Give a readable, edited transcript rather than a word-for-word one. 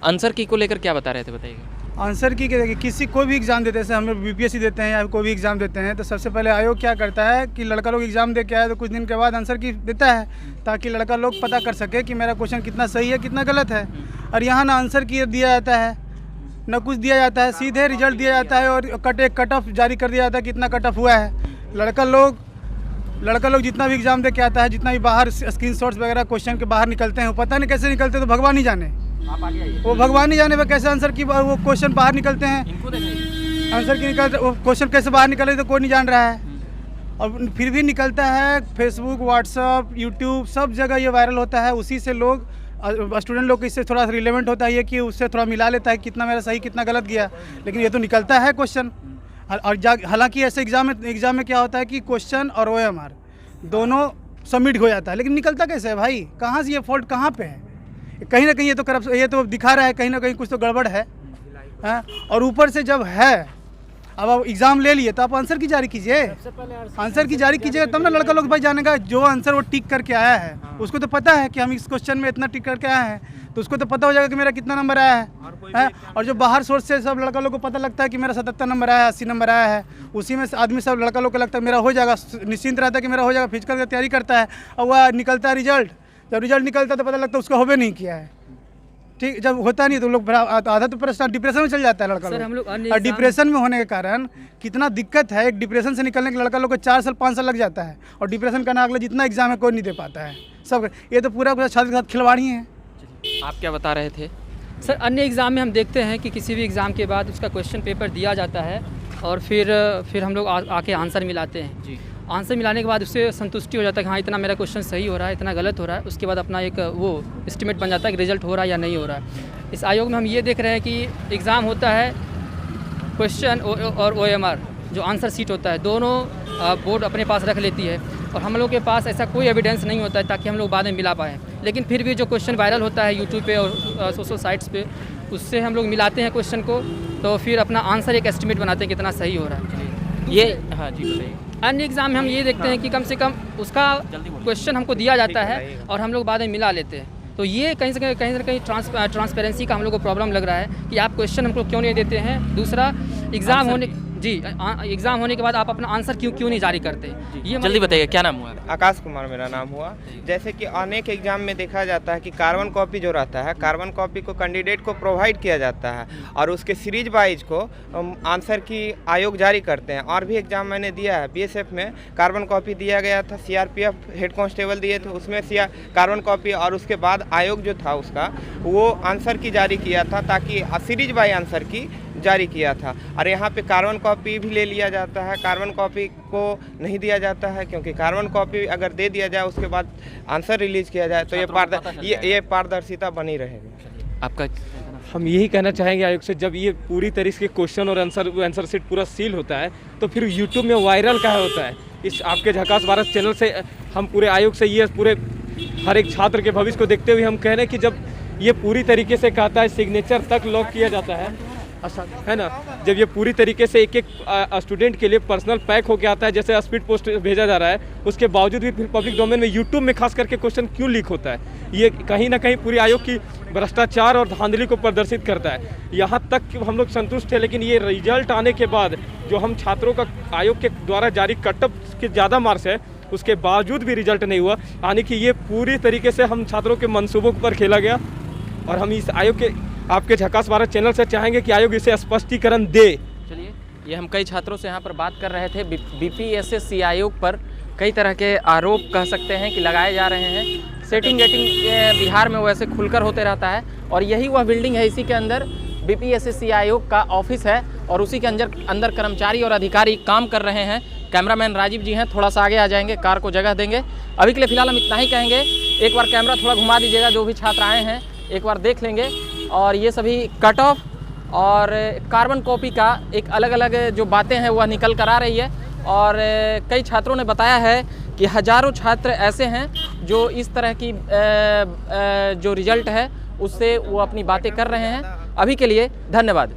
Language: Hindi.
आंसर की को लेकर क्या बता रहे थे, बताइएगा। आंसर की देखिए, किसी कोई भी एग्ज़ाम देते हैं, जैसे हम लोग बीपीएससी देते हैं या कोई भी एग्ज़ाम देते हैं, तो सबसे पहले आयोग क्या करता है कि लड़का लोग एग्ज़ाम दे के आए तो कुछ दिन के बाद आंसर की देता है, ताकि लड़का लोग पता कर सके कि मेरा क्वेश्चन कितना सही है कितना गलत है। और यहाँ ना आंसर की दिया जाता है ना कुछ दिया जाता है, सीधे रिजल्ट दिया जाता है और कट ऑफ जारी कर दिया जाता है कितना कट ऑफ हुआ है। लड़का लोग जितना भी एग्ज़ाम दे के आता है, जितना भी बाहर स्क्रीनशॉट्स वगैरह क्वेश्चन के बाहर निकलते हैं, वो पता नहीं कैसे निकलते, तो भगवान ही जाने, वो भगवान ही जाने वो कैसे आंसर की वो क्वेश्चन बाहर निकलते हैं। आंसर की निकलते वो क्वेश्चन कैसे बाहर निकले तो कोई नहीं जान रहा है, और फिर भी निकलता है। फेसबुक, व्हाट्सअप, यूट्यूब सब जगह ये वायरल होता है। उसी से लोग स्टूडेंट लोग इससे थोड़ा रिलेवेंट होता है ये कि उससे थोड़ा मिला लेता है कितना मेरा सही कितना गलत गया, लेकिन ये तो निकलता है क्वेश्चन। और हालांकि ऐसे एग्ज़ाम में क्या होता है कि क्वेश्चन और OMR दोनों सबमिट हो जाता है, लेकिन निकलता कैसे है भाई? कहाँ से ये फॉल्ट कहाँ पे है? कहीं ना कहीं ये तो करप्शन, ये तो दिखा रहा है कहीं ना कहीं कुछ तो गड़बड़ है। और ऊपर से जब है, अब आप एग्ज़ाम ले लिए तो आप आंसर की जारी कीजिए, आंसर की जारी कीजिएगा तब ना लड़का लोग भाई जानेगा। जो आंसर वो टिक करके आया है उसको तो पता है कि हम इस क्वेश्चन में इतना टिक करके आए हैं, तो उसको तो पता हो जाएगा कि मेरा कितना नंबर आया है। और जो बाहर सोर्स से सब लड़का लोग को पता लगता है कि मेरा 77 नंबर आया है, 80 नंबर आया है, उसी में आदमी सब लड़का लोग को लगता है मेरा हो जाएगा, निश्चिंत रहता है कि मेरा हो जाएगा, फिजिकल की तैयारी करता है। और वह निकलता है रिजल्ट, जब रिजल्ट निकलता है तो पता लगता है उसका होबे नहीं किया है। ठीक, जब होता नहीं तो लोग आधा तो परेशान डिप्रेशन में चल जाता है लड़का लोग। और डिप्रेशन में होने के कारण कितना दिक्कत है, एक डिप्रेशन से निकलने के लड़का लोग को 4 साल 5 साल लग जाता है, और डिप्रेशन का ना अगला जितना एग्जाम है कोई नहीं दे पाता है सब। ये तो पूरा छात्र के साथ खिलवाड़ी है। आप क्या बता रहे थे? सर, अन्य एग्ज़ाम में हम देखते हैं कि किसी भी एग्ज़ाम के बाद उसका क्वेश्चन पेपर दिया जाता है और फिर हम लोग आके आंसर मिलाते हैं जी। आंसर मिलाने के बाद उससे संतुष्टि हो जाता है कि हाँ इतना मेरा क्वेश्चन सही हो रहा है, इतना गलत हो रहा है। उसके बाद अपना एक वो एस्टिमेट बन जाता है कि रिजल्ट हो रहा है या नहीं हो रहा है। इस आयोग में हम ये देख रहे हैं कि एग्ज़ाम होता है, क्वेश्चन और OMR जो आंसर सीट होता है, दोनों बोर्ड अपने पास रख लेती है, और हम लोग के पास ऐसा कोई एविडेंस नहीं होता है ताकि हम लोग बाद में मिला पाएँ। लेकिन फिर भी जो क्वेश्चन वायरल होता है यूट्यूब पे और सोशल साइट्स पे, उससे हम लोग मिलाते हैं क्वेश्चन को, तो फिर अपना आंसर एक एस्टिमेट बनाते हैं कितना सही हो रहा है ये। हाँ जी, बताइए। अन्य एग्ज़ाम में हम ये देखते हैं कि कम से कम उसका क्वेश्चन हमको दिया जाता है और हम लोग बाद में मिला लेते हैं। तो ये कहीं से कहीं ट्रांसपेरेंसी का हम लोग को प्रॉब्लम लग रहा है कि आप क्वेश्चन हमको क्यों नहीं देते हैं। दूसरा, एग्ज़ाम होने के बाद आप अपना आंसर क्यों नहीं जारी करते? ये जल्दी बताइए, क्या नाम हुआ? आकाश कुमार मेरा नाम हुआ। जैसे कि अनेक एग्जाम में देखा जाता है कि कार्बन कॉपी जो रहता है, कार्बन कॉपी को कैंडिडेट को प्रोवाइड किया जाता है और उसके सीरीज वाइज को आंसर की आयोग जारी करते हैं। और भी एग्जाम मैंने दिया है, BSF में कार्बन कॉपी दिया गया था, CRPF हेड कांस्टेबल दिए थे, उसमें कार्बन कॉपी, और उसके बाद आयोग जो था उसका वो आंसर की जारी किया था, ताकि सीरीज वाइज आंसर की जारी किया था। और यहाँ पे कार्बन कॉपी भी ले लिया जाता है, कार्बन कॉपी को नहीं दिया जाता है, क्योंकि कार्बन कॉपी अगर दे दिया जाए उसके बाद आंसर रिलीज किया जाए तो ये पारदर्शिता बनी रहेगी। आपका? हम यही कहना चाहेंगे आयोग से, जब ये पूरी तरीके के क्वेश्चन और आंसर सीट पूरा सील होता है तो फिर यूट्यूब में वायरल क्या होता है? इस आपके झकास भारत चैनल से हम पूरे आयोग से ये पूरे हर एक छात्र के भविष्य को देखते हुए हम कह रहे हैं कि जब ये पूरी तरीके से कहता है सिग्नेचर तक लॉक किया जाता है ना, जब ये पूरी तरीके से एक स्टूडेंट के लिए पर्सनल पैक होके आता है, जैसे स्पीड पोस्ट भेजा जा रहा है, उसके बावजूद भी फिर पब्लिक डोमेन में यूट्यूब में खास करके क्वेश्चन क्यों लीक होता है? ये कहीं ना कहीं पूरी आयोग की भ्रष्टाचार और धांधली को प्रदर्शित करता है। यहाँ तक कि हम लोग संतुष्ट हैं, लेकिन ये रिजल्ट आने के बाद जो हम छात्रों का आयोग के द्वारा जारी कटअप के ज़्यादा मार्क्स है, उसके बावजूद भी रिजल्ट नहीं हुआ, यानी कि ये पूरी तरीके से हम छात्रों के मनसूबों पर खेला गया। और हम इस आयोग के आपके झकास भारत चैनल से चाहेंगे कि आयोग इसे स्पष्टीकरण दे। चलिए, ये हम कई छात्रों से यहाँ पर बात कर रहे थे। BPSC आयोग पर कई तरह के आरोप कह सकते हैं कि लगाए जा रहे हैं। सेटिंग बिहार में वैसे खुलकर होते रहता है, और यही वह बिल्डिंग है, इसी के अंदर BPSC आयोग का ऑफिस है, और उसी के अंदर कर्मचारी और अधिकारी काम कर रहे हैं। कैमरामैन राजीव जी हैं, थोड़ा सा आगे आ जाएंगे, कार को जगह देंगे। अभी के लिए फ़िलहाल हम इतना ही कहेंगे। एक बार कैमरा थोड़ा घुमा दीजिएगा, जो भी छात्र आए हैं एक बार देख लेंगे। और ये सभी कट ऑफ और कार्बन कॉपी का एक अलग अलग जो बातें हैं वह निकल कर आ रही है। और कई छात्रों ने बताया है कि हज़ारों छात्र ऐसे हैं जो इस तरह की जो रिज़ल्ट है उससे वो अपनी बातें कर रहे हैं। अभी के लिए धन्यवाद।